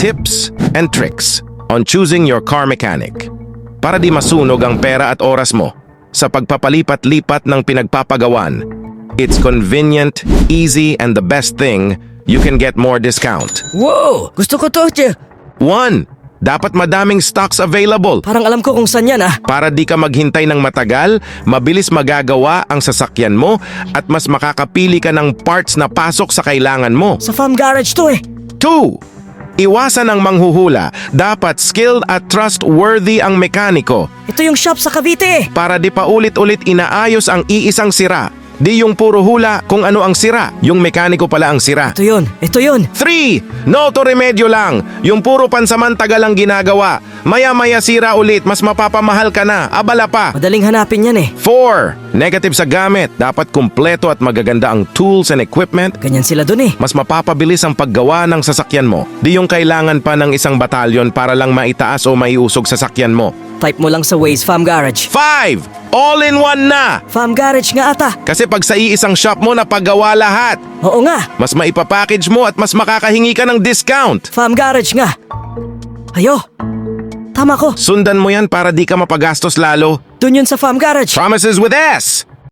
Tips and tricks on choosing your car mechanic. Para di masunog ang pera at oras mo sa pagpapalipat-lipat ng pinagpapagawan. It's convenient, easy, and the best thing, you can get more discount. Wow! Gusto ko to, Che. 1. Dapat madaming stocks available. Parang alam ko kung saan yan, ah. Para di ka maghintay ng matagal, mabilis magagawa ang sasakyan mo at mas makakapili ka ng parts na pasok sa kailangan mo. Sa farm garage to, eh. 2. Iwasan ang manghuhula. Dapat skilled at trustworthy ang mekaniko Ito yung shop sa Cavite, eh. para di pa ulit-ulit inaayos ang iisang sira. Di yung puro hula kung ano ang sira. Yung mekaniko pala ang sira. Ito yun. Ito yun. 3. No to remedyo lang. Yung puro pansamantagal ang ginagawa. Maya-maya sira ulit, mas mapapamahal ka na. Abala pa. Madaling hanapin yan, eh. 4. Negative sa gamit. Dapat kumpleto at magaganda ang tools and equipment. Ganyan sila dun, eh. Mas mapapabilis ang paggawa ng sasakyan mo. Di yung kailangan pa ng isang batalyon para lang maitaas o maiusog sasakyan mo. Type mo lang sa Waze Farm Garage. 5. All-in-one na! Farm Garage nga ata. Kasi pag sa iisang shop mo napagawa lahat, Oo nga. mas maipapackage mo at mas makakahingi ka ng discount. Farm Garage nga. Ayo. Tama ko. Sundan mo yan para di ka mapagastos lalo. Dun yun sa Farm Garage. Promises with S!